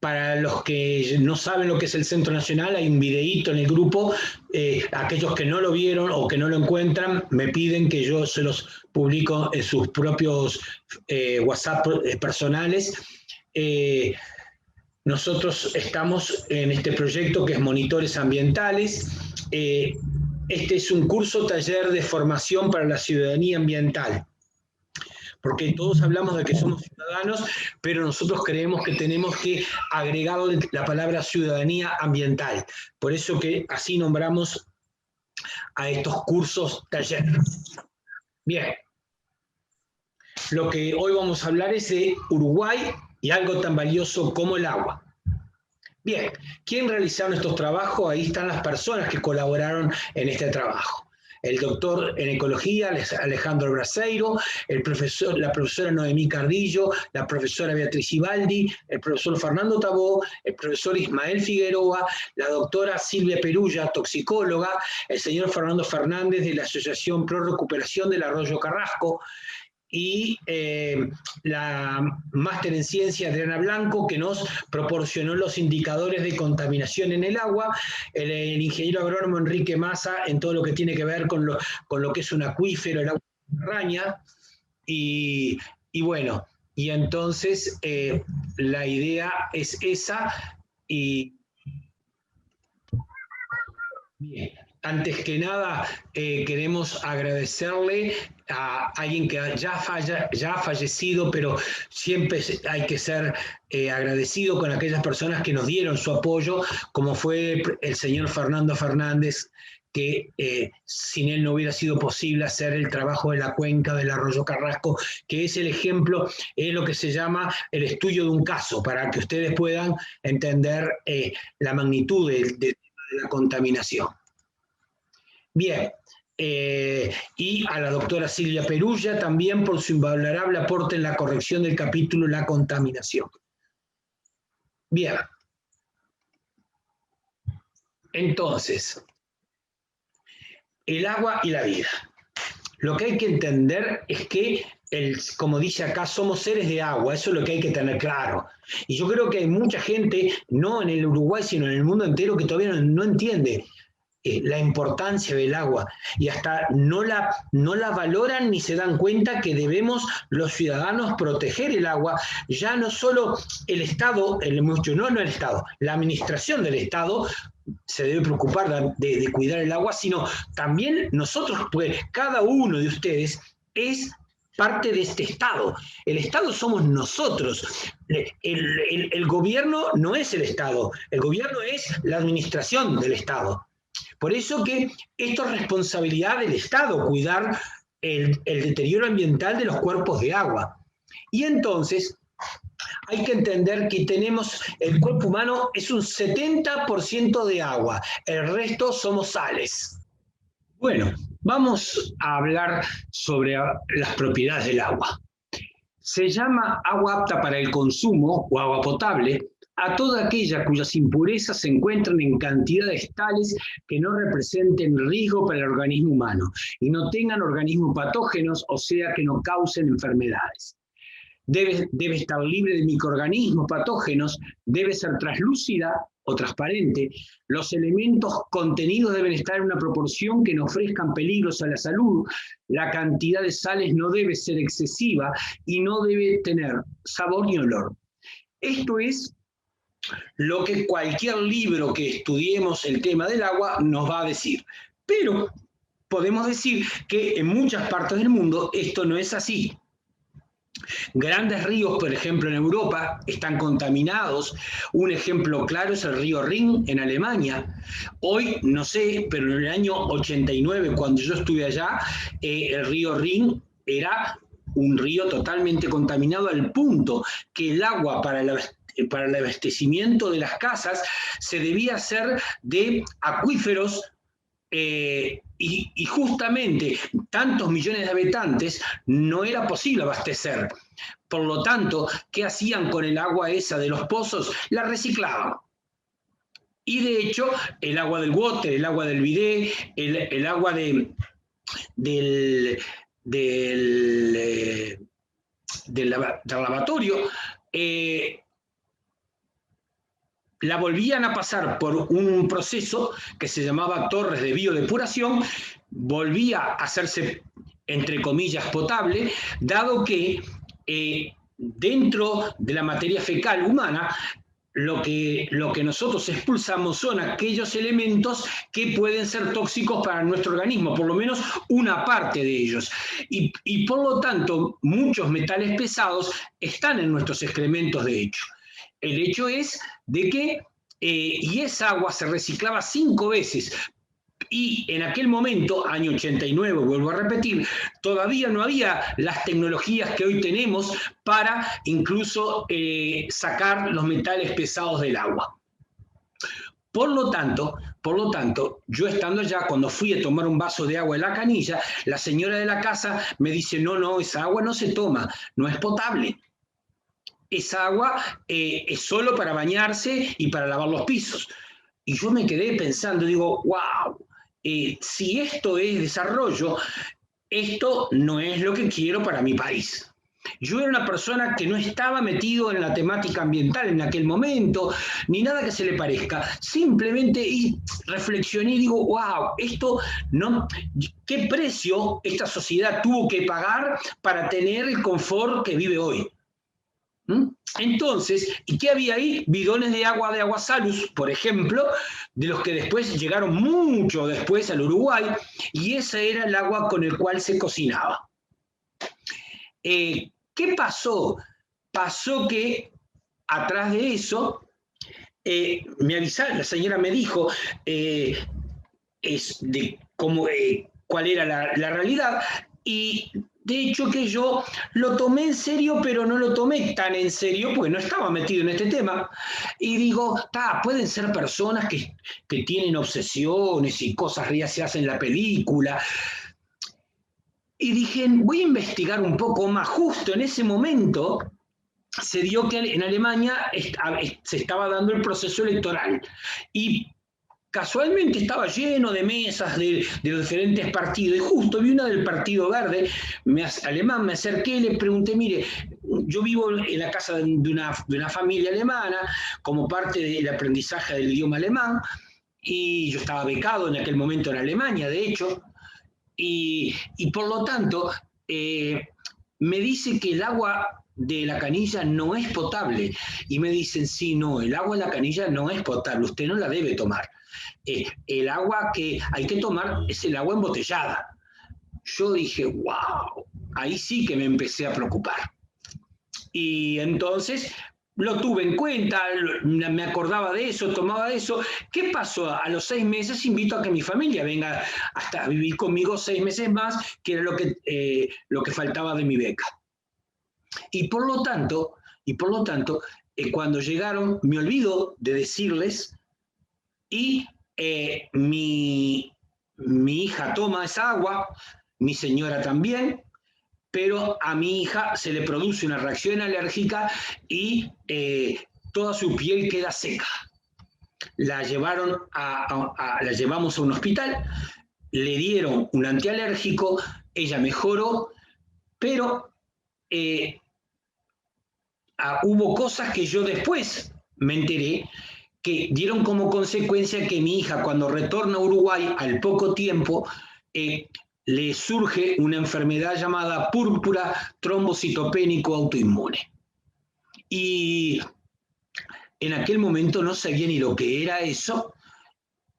Para los que no saben lo que es el Centro Nacional, hay un videíto en el grupo. Aquellos que no lo vieron o que no lo encuentran, me piden que yo se los publico en sus propios WhatsApp personales. Nosotros estamos en este proyecto que es Monitores Ambientales. Este es un curso taller de formación para la ciudadanía ambiental, porque todos hablamos de que somos ciudadanos, pero nosotros creemos que tenemos que agregar la palabra ciudadanía ambiental. Por eso que así nombramos a estos cursos taller. Bien, lo que hoy vamos a hablar es de Uruguay y algo tan valioso como el agua. Bien, ¿quién realizaron estos trabajos? Ahí están las personas que colaboraron en este trabajo. El doctor en ecología, Alejandro Braseiro, la profesora Noemí Carrillo, la profesora Beatriz Ibaldi, el profesor Fernando Tabó, el profesor Ismael Figueroa, la doctora Silvia Perulla, toxicóloga, el señor Fernando Fernández de la Asociación Pro Recuperación del Arroyo Carrasco, y la máster en ciencias Adriana Blanco, que nos proporcionó los indicadores de contaminación en el agua, el ingeniero agrónomo Enrique Massa en todo lo que tiene que ver con lo que es un acuífero, el agua subterránea, y bueno, y entonces la idea es esa, y bien. Antes que nada, queremos agradecerle a alguien que ya ha fallecido, pero siempre hay que ser agradecido con aquellas personas que nos dieron su apoyo, como fue el señor Fernando Fernández, que sin él no hubiera sido posible hacer el trabajo de la cuenca del Arroyo Carrasco, que es el ejemplo, es lo que se llama el estudio de un caso, para que ustedes puedan entender la magnitud de la contaminación. Bien, y a la doctora Silvia Perulla también por su invalorable aporte en la corrección del capítulo La contaminación. Bien, entonces, el agua y la vida. Lo que hay que entender es que, como dice acá, somos seres de agua, eso es lo que hay que tener claro. Y yo creo que hay mucha gente, no en el Uruguay, sino en el mundo entero, que todavía no entiende la importancia del agua, y hasta no la valoran ni se dan cuenta que debemos los ciudadanos proteger el agua, ya no solo el Estado, no el Estado, la administración del Estado se debe preocupar de cuidar el agua, sino también nosotros, pues cada uno de ustedes es parte de este Estado. El Estado somos nosotros. El gobierno no es el Estado, el gobierno es la administración del Estado. Por eso que esto es responsabilidad del Estado, cuidar el deterioro ambiental de los cuerpos de agua. Y entonces hay que entender que el cuerpo humano es un 70% de agua, el resto somos sales. Bueno, vamos a hablar sobre las propiedades del agua. Se llama agua apta para el consumo o agua potable a toda aquella cuyas impurezas se encuentran en cantidades tales que no representen riesgo para el organismo humano y no tengan organismos patógenos, o sea, que no causen enfermedades. Debe estar libre de microorganismos patógenos, debe ser translúcida o transparente, los elementos contenidos deben estar en una proporción que no ofrezcan peligros a la salud, la cantidad de sales no debe ser excesiva y no debe tener sabor ni olor. Esto es lo que cualquier libro que estudiemos el tema del agua nos va a decir. Pero podemos decir que en muchas partes del mundo esto no es así. Grandes ríos, por ejemplo, en Europa están contaminados. Un ejemplo claro es el río Rin en Alemania. Hoy, no sé, pero en el año 89, cuando yo estuve allá, el río Rin era un río totalmente contaminado al punto que el agua para el abastecimiento de las casas se debía hacer de acuíferos, y justamente tantos millones de habitantes no era posible abastecer. Por lo tanto, ¿qué hacían con el agua esa de los pozos? La reciclaban. Y de hecho, el agua del water, el agua del bidet, el agua del lavatorio, la volvían a pasar por un proceso que se llamaba torres de biodepuración, volvía a hacerse, entre comillas, potable, dado que dentro de la materia fecal humana, lo que nosotros expulsamos son aquellos elementos que pueden ser tóxicos para nuestro organismo, por lo menos una parte de ellos. Y por lo tanto, muchos metales pesados están en nuestros excrementos de hecho. El hecho es de que, y esa agua se reciclaba 5 veces, y en aquel momento, año 89, vuelvo a repetir, todavía no había las tecnologías que hoy tenemos para incluso sacar los metales pesados del agua. Por lo tanto, yo estando allá, cuando fui a tomar un vaso de agua en la canilla, la señora de la casa me dice, no, esa agua no se toma, no es potable. Esa agua es solo para bañarse y para lavar los pisos. Y yo me quedé pensando, digo, wow, si esto es desarrollo, esto no es lo que quiero para mi país. Yo era una persona que no estaba metido en la temática ambiental en aquel momento, ni nada que se le parezca. Simplemente reflexioné y digo, wow, esto no, ¿qué precio esta sociedad tuvo que pagar para tener el confort que vive hoy? Entonces, ¿y qué había ahí? Bidones de agua Salus, por ejemplo, de los que después llegaron mucho después al Uruguay, y ese era el agua con el cual se cocinaba. ¿Qué pasó? Pasó que atrás de eso, me avisaron, la señora me dijo cuál era la realidad, y de hecho que yo lo tomé en serio, pero no lo tomé tan en serio porque no estaba metido en este tema. Y digo, pueden ser personas que tienen obsesiones y cosas raras se hacen en la película. Y dije, voy a investigar un poco más. Justo en ese momento se dio que en Alemania se estaba dando el proceso electoral. Y casualmente estaba lleno de mesas de los diferentes partidos, y justo vi una del Partido Verde, alemán, me acerqué y le pregunté, mire, yo vivo en la casa de una familia alemana, como parte del aprendizaje del idioma alemán, y yo estaba becado en aquel momento en Alemania, de hecho, y por lo tanto, me dice que el agua de la canilla no es potable, y me dicen, sí, no, el agua de la canilla no es potable, usted no la debe tomar. El agua que hay que tomar es el agua embotellada. Yo dije, wow, ahí sí que me empecé a preocupar. Y entonces lo tuve en cuenta, me acordaba de eso, tomaba eso. ¿Qué pasó? A los 6 meses invito a que mi familia venga hasta vivir conmigo 6 meses más, que era lo que faltaba de mi beca. Y por lo tanto, cuando llegaron, me olvido de decirles, y mi hija toma esa agua, mi señora también, pero a mi hija se le produce una reacción alérgica y toda su piel queda seca. La llevamos a un hospital, le dieron un antialérgico, ella mejoró, pero hubo cosas que yo después me enteré que dieron como consecuencia que mi hija, cuando retorna a Uruguay al poco tiempo, le surge una enfermedad llamada púrpura trombocitopénico autoinmune. Y en aquel momento no sabía ni lo que era eso,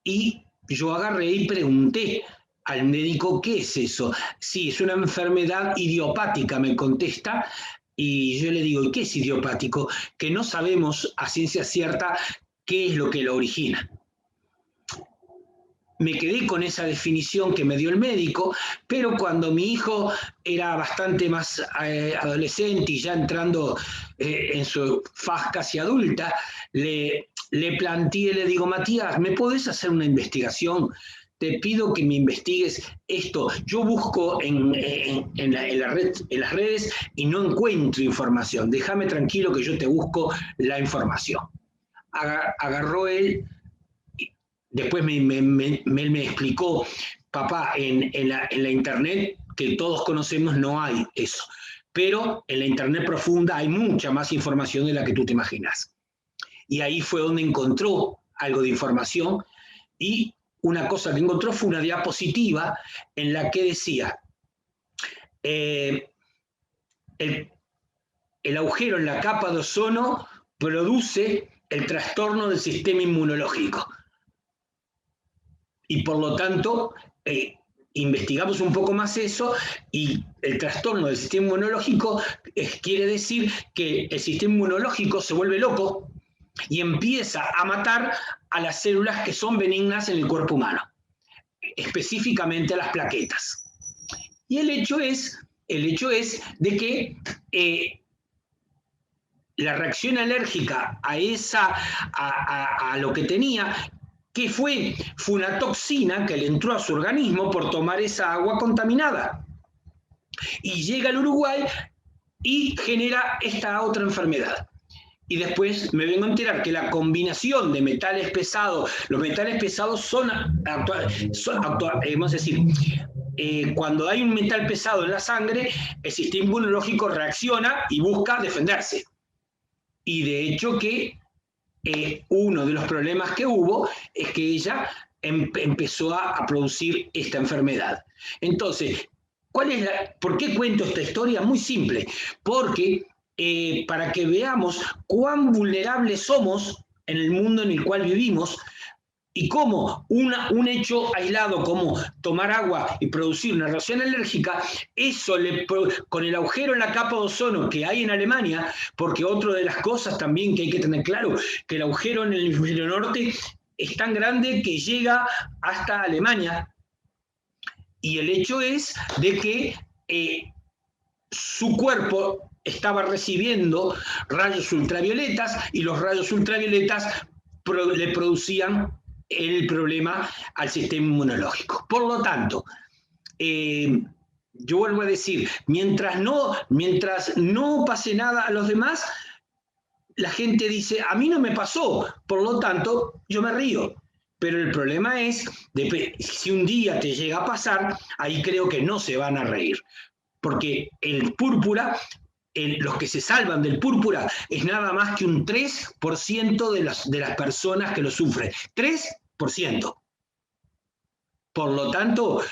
y yo agarré y pregunté al médico, ¿qué es eso? Sí, es una enfermedad idiopática, me contesta, y yo le digo, ¿y qué es idiopático? Que no sabemos a ciencia cierta qué es lo que lo origina. Me quedé con esa definición que me dio el médico, pero cuando mi hijo era bastante más adolescente y ya entrando en su faz casi adulta, le planteé, le digo, Matías, ¿me podés hacer una investigación? Te pido que me investigues esto. Yo busco en las redes y no encuentro información. Déjame tranquilo que yo te busco la información. Agarró él, después me explicó, papá, en la internet que todos conocemos no hay eso, pero en la internet profunda hay mucha más información de la que tú te imaginas. y ahí fue donde encontró algo de información, y una cosa que encontró fue una diapositiva en la que decía, el agujero en la capa de ozono produce el trastorno del sistema inmunológico. Y por lo tanto, investigamos un poco más eso, y el trastorno del sistema inmunológico quiere decir que el sistema inmunológico se vuelve loco y empieza a matar a las células que son benignas en el cuerpo humano, específicamente a las plaquetas. Y el hecho es de que la reacción alérgica a lo que tenía, que fue una toxina que le entró a su organismo por tomar esa agua contaminada. Y llega al Uruguay y genera esta otra enfermedad. Y después me vengo a enterar que la combinación de metales pesados, los metales pesados vamos a decir, cuando hay un metal pesado en la sangre, el sistema inmunológico reacciona y busca defenderse. Y de hecho que uno de los problemas que hubo es que ella empezó a producir esta enfermedad. Entonces, ¿por qué cuento esta historia? Muy simple, porque para que veamos cuán vulnerables somos en el mundo en el cual vivimos, y cómo un hecho aislado como tomar agua y producir una reacción alérgica, eso con el agujero en la capa de ozono que hay en Alemania, porque otra de las cosas también que hay que tener claro, que el agujero en el hemisferio norte es tan grande que llega hasta Alemania, y el hecho es de que su cuerpo estaba recibiendo rayos ultravioletas, y los rayos ultravioletas le producían el problema al sistema inmunológico. Por lo tanto, yo vuelvo a decir, mientras no pase nada a los demás, la gente dice, a mí no me pasó, por lo tanto, yo me río. Pero el problema es, si un día te llega a pasar, ahí creo que no se van a reír. Porque el púrpura, los que se salvan del púrpura, es nada más que un 3% de las personas que lo sufren. 3%. Por lo tanto,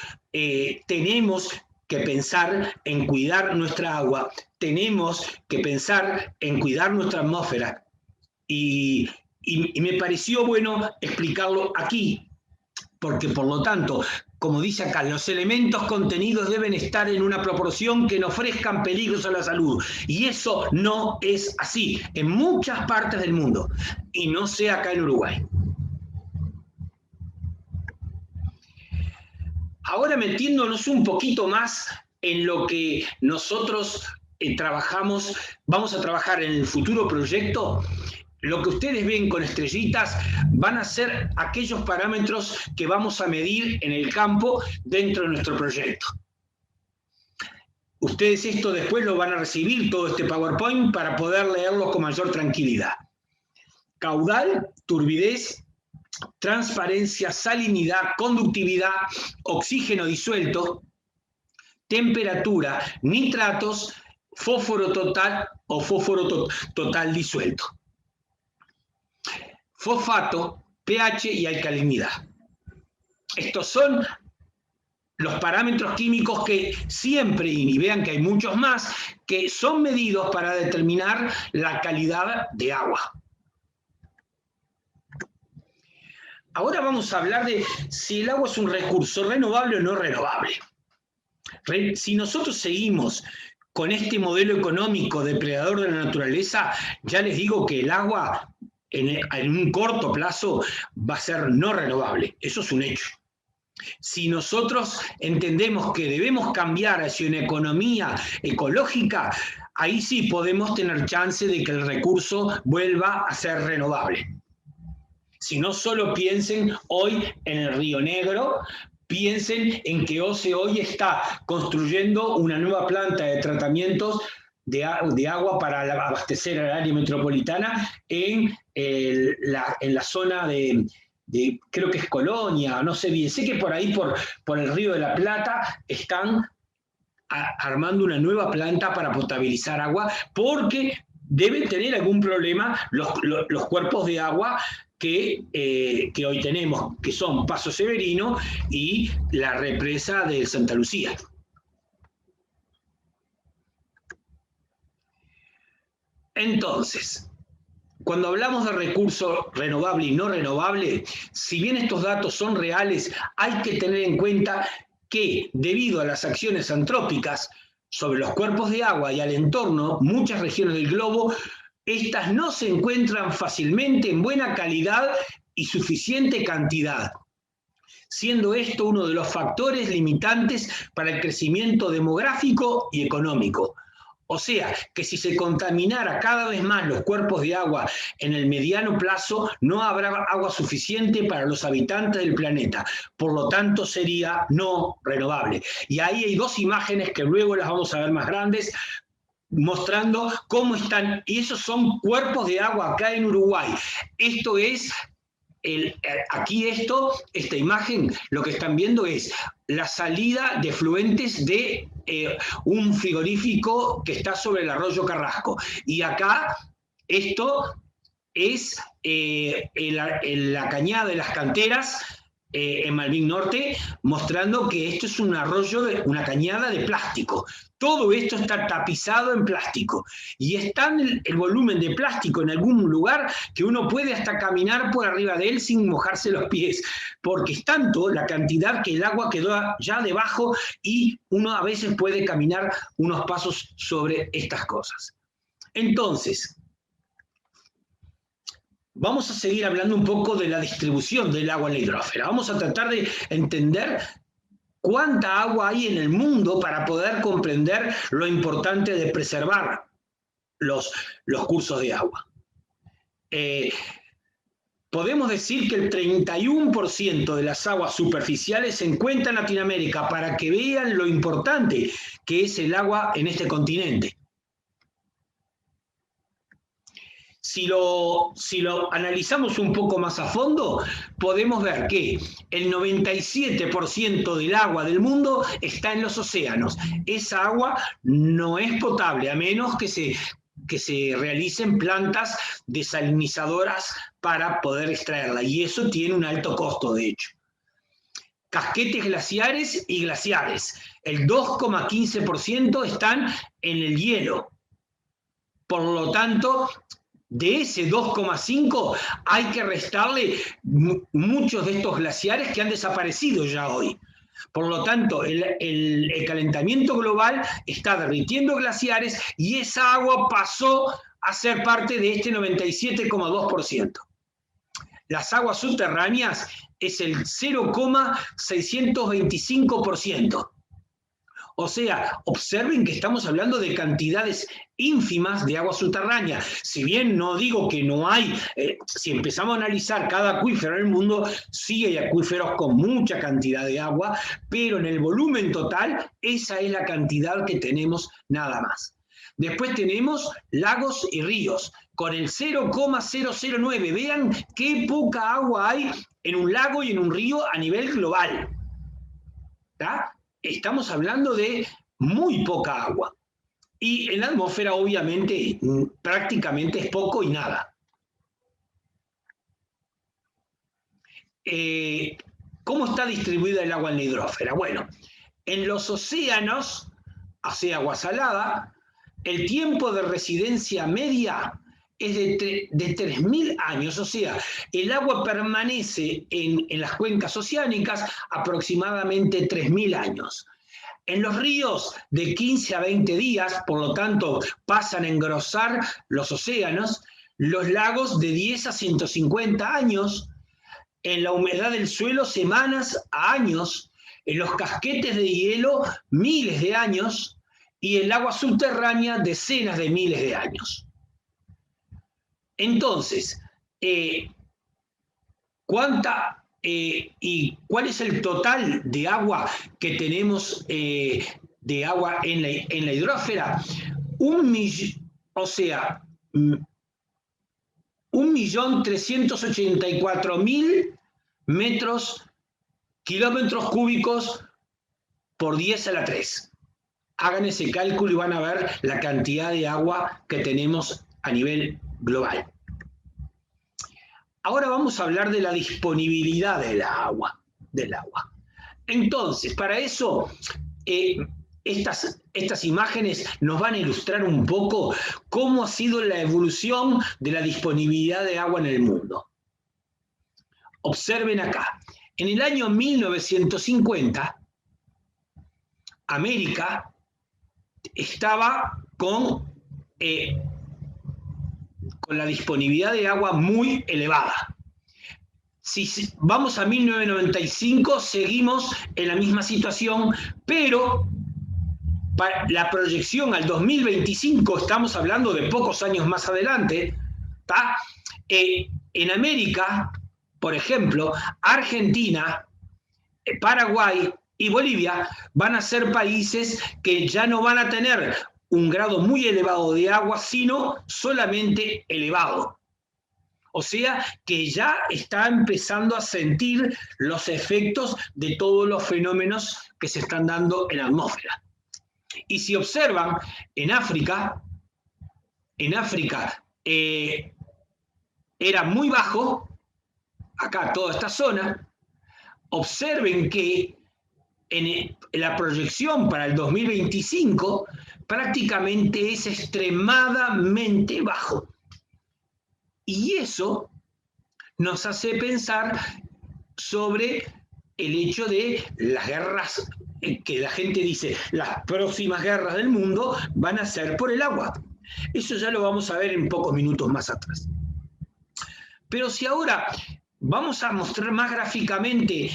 tenemos que pensar en cuidar nuestra agua, tenemos que pensar en cuidar nuestra atmósfera. Y me pareció bueno explicarlo aquí, porque por lo tanto, como dice acá, los elementos contenidos deben estar en una proporción que no ofrezcan peligros a la salud. Y eso no es así en muchas partes del mundo, y no sea acá en Uruguay. Ahora, metiéndonos un poquito más en lo que nosotros vamos a trabajar en el futuro proyecto. Lo que ustedes ven con estrellitas van a ser aquellos parámetros que vamos a medir en el campo dentro de nuestro proyecto. Ustedes esto después lo van a recibir, todo este PowerPoint, para poder leerlo con mayor tranquilidad. Caudal, turbidez, transparencia, salinidad, conductividad, oxígeno disuelto, temperatura, nitratos, fósforo total o fósforo total disuelto, fosfato, pH y alcalinidad. Estos son los parámetros químicos que siempre, y vean que hay muchos más, que son medidos para determinar la calidad de agua. Ahora vamos a hablar de si el agua es un recurso renovable o no renovable. Si nosotros seguimos con este modelo económico depredador de la naturaleza, ya les digo que el agua en un corto plazo va a ser no renovable. Eso es un hecho. Si nosotros entendemos que debemos cambiar hacia una economía ecológica, ahí sí podemos tener chance de que el recurso vuelva a ser renovable. Si no, solo piensen hoy en el Río Negro, piensen en que OCE hoy está construyendo una nueva planta de tratamientos de agua para abastecer al área metropolitana en la zona de creo que es Colonia, no sé bien, sé que por ahí, por el Río de la Plata, están armando una nueva planta para potabilizar agua, porque deben tener algún problema los cuerpos de agua que hoy tenemos, que son Paso Severino y la represa de Santa Lucía. Entonces, cuando hablamos de recursos renovable y no renovable, si bien estos datos son reales, hay que tener en cuenta que debido a las acciones antrópicas sobre los cuerpos de agua y al entorno, muchas regiones del globo, estas no se encuentran fácilmente en buena calidad y suficiente cantidad, siendo esto uno de los factores limitantes para el crecimiento demográfico y económico. O sea, que si se contaminara cada vez más los cuerpos de agua en el mediano plazo, no habrá agua suficiente para los habitantes del planeta. Por lo tanto, sería no renovable. Y ahí hay dos imágenes que luego las vamos a ver más grandes, mostrando cómo están, y esos son cuerpos de agua acá en Uruguay. Esto es, aquí esta imagen, lo que están viendo es la salida de efluentes de un frigorífico que está sobre el arroyo Carrasco. Y acá, esto es la cañada de las canteras en Malvin Norte, mostrando que esto es un arroyo, una cañada de plástico. Todo esto está tapizado en plástico y está el volumen de plástico en algún lugar que uno puede hasta caminar por arriba de él sin mojarse los pies, porque es tanto la cantidad que el agua quedó ya debajo y uno a veces puede caminar unos pasos sobre estas cosas. Entonces, vamos a seguir hablando un poco de la distribución del agua en la hidrósfera. Vamos a tratar de entender cuánta agua hay en el mundo para poder comprender lo importante de preservar los cursos de agua. Podemos decir que el 31% de las aguas superficiales se encuentra en Latinoamérica, para que vean lo importante que es el agua en este continente. Si lo analizamos un poco más a fondo, podemos ver que el 97% del agua del mundo está en los océanos. Esa agua no es potable, a menos que se realicen plantas desalinizadoras para poder extraerla, y eso tiene un alto costo, de hecho. Casquetes glaciares y glaciares. El 2,15% están en el hielo. Por lo tanto, de ese 2,5 hay que restarle muchos de estos glaciares que han desaparecido ya hoy. Por lo tanto, el calentamiento global está derritiendo glaciares y esa agua pasó a ser parte de este 97,2%. Las aguas subterráneas es el 0,625%. O sea, observen que estamos hablando de cantidades ínfimas de agua subterránea. Si bien no digo que no hay, si empezamos a analizar cada acuífero en el mundo, sí hay acuíferos con mucha cantidad de agua, pero en el volumen total, esa es la cantidad que tenemos nada más. Después tenemos lagos y ríos, con el 0,009. Vean qué poca agua hay en un lago y en un río a nivel global. ¿Está? Estamos hablando de muy poca agua. Y en la atmósfera, obviamente, prácticamente es poco y nada. ¿Cómo está distribuida el agua en la hidrósfera? Bueno, en los océanos, hacia agua salada, el tiempo de residencia media es de 3.000 años, o sea, el agua permanece en las cuencas oceánicas aproximadamente 3.000 años. En los ríos, de 15 a 20 días, por lo tanto, pasan a engrosar los océanos. Los lagos, de 10 a 150 años. En la humedad del suelo, semanas a años. En los casquetes de hielo, miles de años. Y el agua subterránea, decenas de miles de años. Entonces, ¿y cuál es el total de agua que tenemos de agua en la hidrósfera? 1.384.000 kilómetros cúbicos por 10 a la 3. Hagan ese cálculo y van a ver la cantidad de agua que tenemos a nivel global. Ahora vamos a hablar de la disponibilidad del agua. Entonces, para eso, estas imágenes nos van a ilustrar un poco cómo ha sido la evolución de la disponibilidad de agua en el mundo. Observen acá. En el año 1950, América estaba con la disponibilidad de agua muy elevada. Si vamos a 1995, seguimos en la misma situación, pero para la proyección al 2025, estamos hablando de pocos años más adelante, ¿tá? En América, por ejemplo, Argentina, Paraguay y Bolivia van a ser países que ya no van a tener un grado muy elevado de agua, sino solamente elevado. O sea que ya está empezando a sentir los efectos de todos los fenómenos que se están dando en la atmósfera. Y si observan, en África era muy bajo, acá toda esta zona. Observen que en la proyección para el 2025 prácticamente es extremadamente bajo. Y eso nos hace pensar sobre el hecho de las guerras, que la gente dice, las próximas guerras del mundo van a ser por el agua. Eso ya lo vamos a ver en pocos minutos más atrás. Pero si ahora vamos a mostrar más gráficamente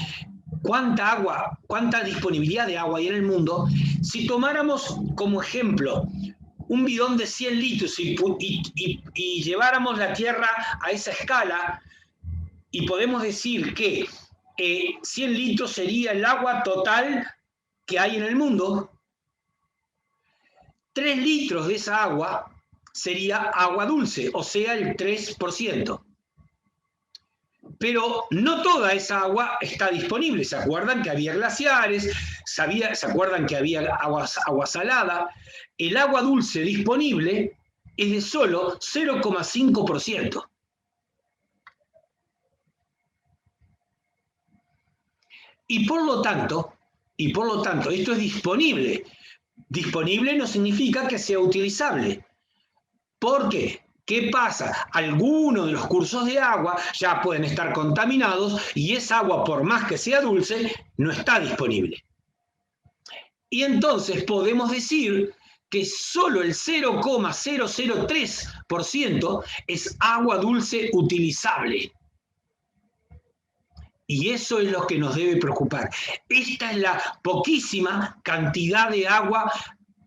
cuánta disponibilidad de agua hay en el mundo, si tomáramos como ejemplo un bidón de 100 litros y lleváramos la Tierra a esa escala, y podemos decir que 100 litros sería el agua total que hay en el mundo, 3 litros de esa agua sería agua dulce, o sea, el 3%. Pero no toda esa agua está disponible. ¿Se acuerdan que había glaciares? ¿Se acuerdan que había agua salada? El agua dulce disponible es de solo 0,5%. Y por lo tanto, esto es disponible. Disponible no significa que sea utilizable. ¿Por qué? ¿Qué pasa? Algunos de los cursos de agua ya pueden estar contaminados y esa agua, por más que sea dulce, no está disponible. Y entonces podemos decir que solo el 0,003% es agua dulce utilizable. Y eso es lo que nos debe preocupar. Esta es la poquísima cantidad de agua,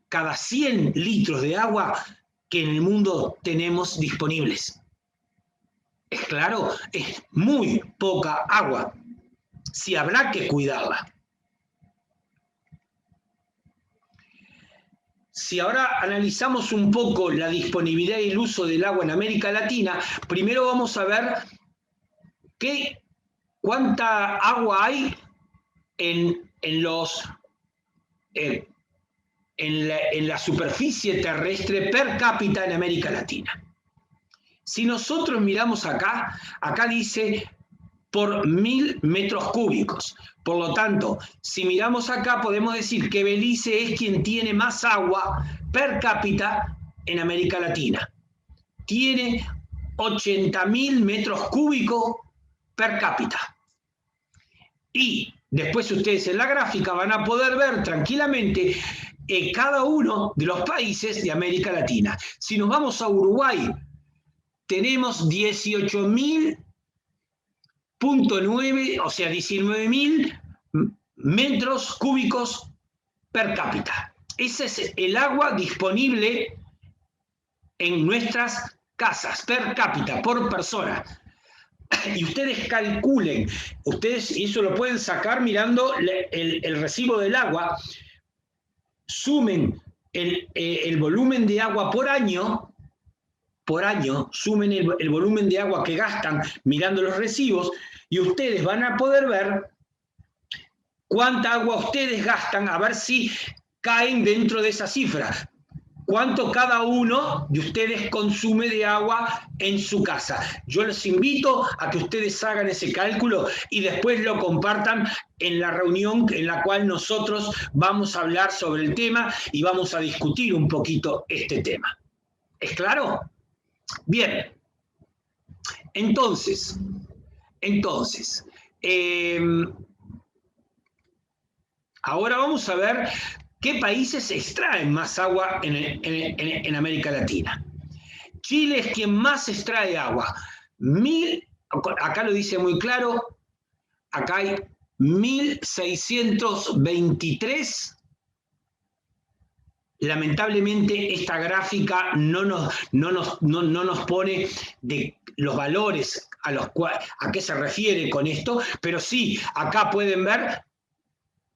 cada 100 litros de agua que en el mundo tenemos disponibles. Es claro, es muy poca agua. Sí habrá que cuidarla. Si ahora analizamos un poco la disponibilidad y el uso del agua en América Latina, primero vamos a ver cuánta agua hay en la superficie terrestre per cápita en América Latina. Si nosotros miramos acá dice por 1000 metros cúbicos. Por lo tanto, si miramos acá podemos decir que Belice es quien tiene más agua per cápita en América Latina. Tiene 80.000 metros cúbicos per cápita. Y después ustedes en la gráfica van a poder ver tranquilamente cada uno de los países de América Latina. Si nos vamos a Uruguay, tenemos 18.9, o sea, 19.000 metros cúbicos per cápita. Ese es el agua disponible en nuestras casas, per cápita, por persona. Y ustedes calculen, y eso lo pueden sacar mirando el recibo del agua, sumen el volumen de agua por año, sumen el volumen de agua que gastan mirando los recibos, y ustedes van a poder ver cuánta agua ustedes gastan, a ver si caen dentro de esa cifra. cuánto cada uno de ustedes consume de agua en su casa. Yo les invito a que ustedes hagan ese cálculo y después lo compartan en la reunión en la cual nosotros vamos a hablar sobre el tema y vamos a discutir un poquito este tema. ¿Es claro? Bien. Entonces, ahora vamos a ver qué países extraen más agua en América Latina. Chile es quien más extrae agua. Acá lo dice muy claro, acá hay 1.623. Lamentablemente esta gráfica no nos pone de los valores a qué se refiere con esto, pero sí, acá pueden ver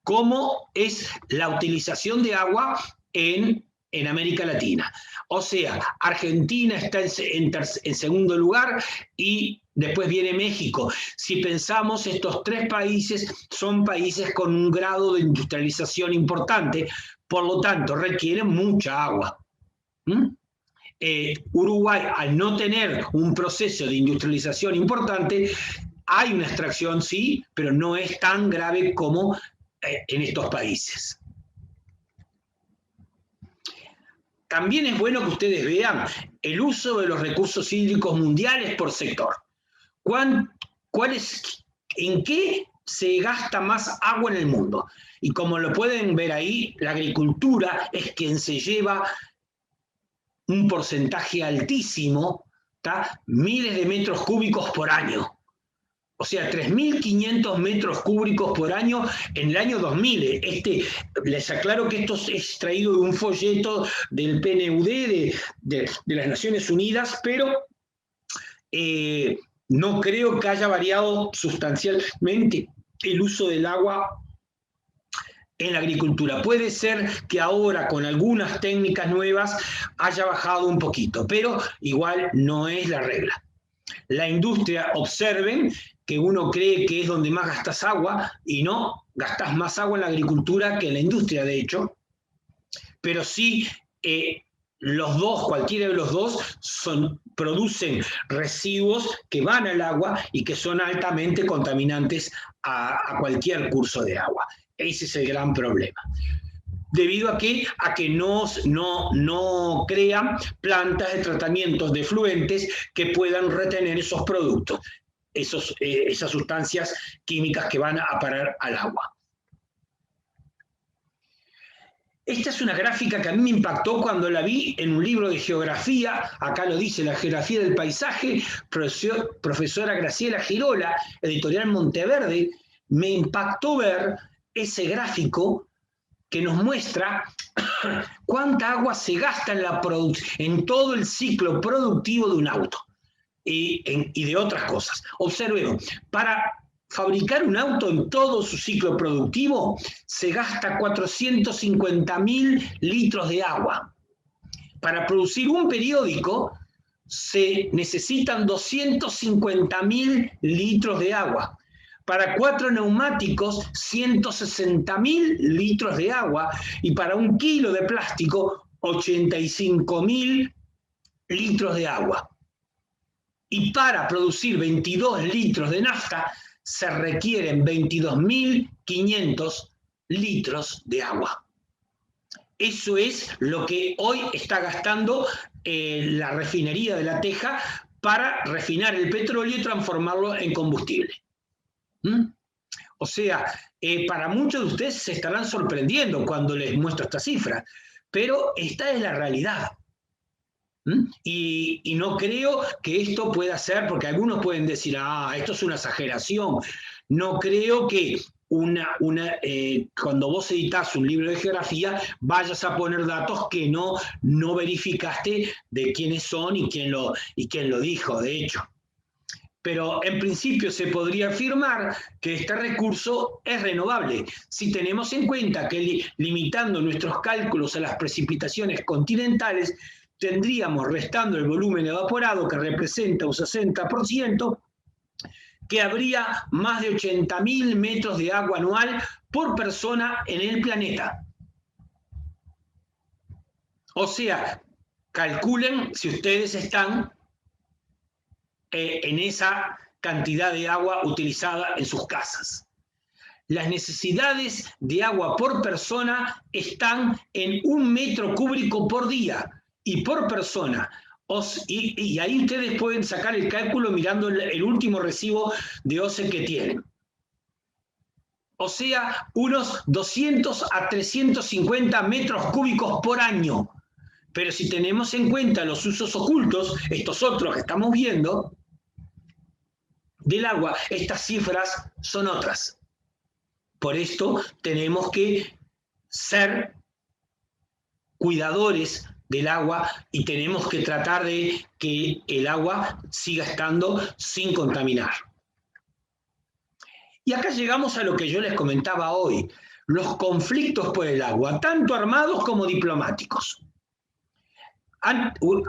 cómo es la utilización de agua en América Latina. O sea, Argentina está en segundo lugar y después viene México. Si pensamos, estos tres países son países con un grado de industrialización importante, por lo tanto requieren mucha agua. Uruguay, al no tener un proceso de industrialización importante, hay una extracción, sí, pero no es tan grave como en estos países. También es bueno que ustedes vean el uso de los recursos hídricos mundiales por sector. ¿En qué se gasta más agua en el mundo? Y como lo pueden ver ahí, la agricultura es quien se lleva un porcentaje altísimo, miles de metros cúbicos por año. O sea, 3.500 metros cúbicos por año en el año 2000. Les aclaro que esto es extraído de un folleto del PNUD de las Naciones Unidas, pero no creo que haya variado sustancialmente el uso del agua en la agricultura. Puede ser que ahora con algunas técnicas nuevas haya bajado un poquito, pero igual no es la regla. La industria, observen que uno cree que es donde más gastas agua y no, gastas más agua en la agricultura que en la industria, de hecho, pero sí los dos, cualquiera de los dos, producen residuos que van al agua y que son altamente contaminantes a cualquier curso de agua. Ese es el gran problema. Debido a que no crean plantas de tratamientos de efluentes que puedan retener esos productos, esas sustancias químicas que van a parar al agua. Esta es una gráfica que a mí me impactó cuando la vi en un libro de geografía, acá lo dice, la geografía del paisaje, profesora Graciela Girola, editorial Monteverde. Me impactó ver ese gráfico que nos muestra cuánta agua se gasta en todo el ciclo productivo de un auto y de otras cosas. Observen, para fabricar un auto en todo su ciclo productivo se gasta 450.000 litros de agua. Para producir un periódico se necesitan 250.000 litros de agua. Para 4 neumáticos, 160.000 litros de agua, y para 1 kilo de plástico, 85.000 litros de agua. Y para producir 22 litros de nafta, se requieren 22.500 litros de agua. Eso es lo que hoy está gastando la refinería de La Teja para refinar el petróleo y transformarlo en combustible. O sea, para muchos de ustedes se estarán sorprendiendo cuando les muestro esta cifra, pero esta es la realidad. Y no creo que esto pueda ser, porque algunos pueden decir, esto es una exageración. No creo que cuando vos editás un libro de geografía vayas a poner datos que no verificaste de quiénes son y quién lo dijo, de hecho. Pero en principio se podría afirmar que este recurso es renovable si tenemos en cuenta que limitando nuestros cálculos a las precipitaciones continentales, tendríamos, restando el volumen evaporado que representa un 60%, que habría más de 80.000 metros de agua anual por persona en el planeta. O sea, calculen si ustedes están en esa cantidad de agua utilizada en sus casas. Las necesidades de agua por persona están en 1 metro cúbico por día y por persona. Y ahí ustedes pueden sacar el cálculo mirando el último recibo de OCE que tienen. O sea, unos 200 a 350 metros cúbicos por año. Pero si tenemos en cuenta los usos ocultos, estos otros que estamos viendo, del agua, estas cifras son otras. Por esto tenemos que ser cuidadores del agua y tenemos que tratar de que el agua siga estando sin contaminar. Y acá llegamos a lo que yo les comentaba hoy, los conflictos por el agua, tanto armados como diplomáticos.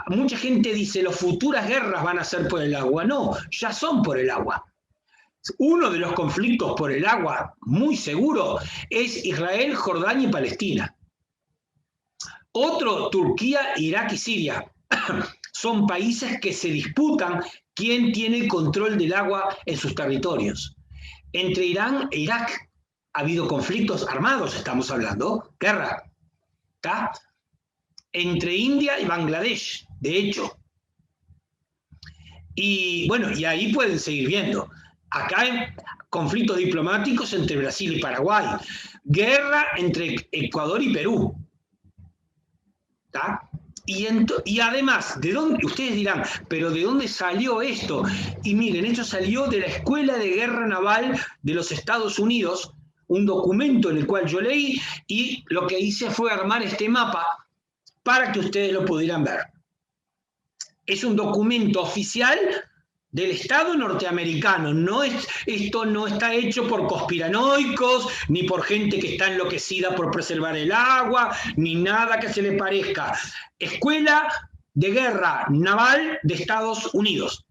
Mucha gente dice, las futuras guerras van a ser por el agua. No, ya son por el agua. Uno de los conflictos por el agua, muy seguro, es Israel, Jordania y Palestina. Otro, Turquía, Irak y Siria. Son países que se disputan quién tiene el control del agua en sus territorios. Entre Irán e Irak ha habido conflictos armados, estamos hablando, guerra. ¿Tá? Entre India y Bangladesh, de hecho. Y bueno, y ahí pueden seguir viendo. Acá hay conflictos diplomáticos entre Brasil y Paraguay. Guerra entre Ecuador y Perú. ¿Tá? Y además, ¿de dónde? Ustedes dirán, ¿pero de dónde salió esto? Y miren, esto salió de la Escuela de Guerra Naval de los Estados Unidos, un documento en el cual yo leí, y lo que hice fue armar este mapa para que ustedes lo pudieran ver. Es un documento oficial del Estado norteamericano. Esto no está hecho por conspiranoicos, ni por gente que está enloquecida por preservar el agua, ni nada que se le parezca. Escuela de Guerra Naval de Estados Unidos.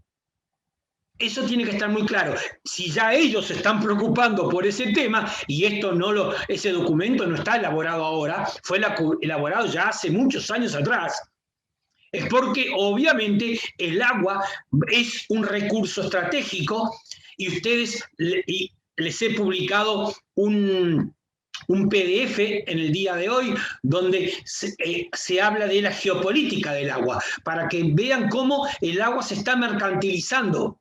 Eso tiene que estar muy claro. Si ya ellos se están preocupando por ese tema, y ese documento no está elaborado ahora, fue elaborado ya hace muchos años atrás, es porque obviamente el agua es un recurso estratégico y ustedes les he publicado un PDF en el día de hoy donde se habla de la geopolítica del agua, para que vean cómo el agua se está mercantilizando.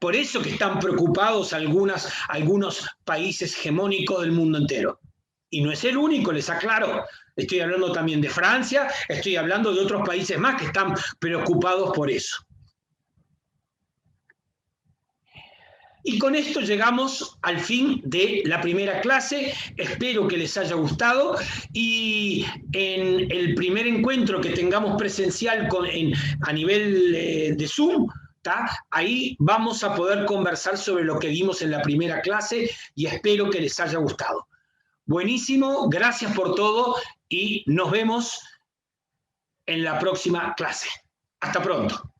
Por eso que están preocupados algunos países hegemónicos del mundo entero. Y no es el único, les aclaro. Estoy hablando también de Francia, estoy hablando de otros países más que están preocupados por eso. Y con esto llegamos al fin de la primera clase. Espero que les haya gustado. Y en el primer encuentro que tengamos presencial a nivel de Zoom, ahí vamos a poder conversar sobre lo que vimos en la primera clase y espero que les haya gustado. Buenísimo, gracias por todo y nos vemos en la próxima clase. Hasta pronto.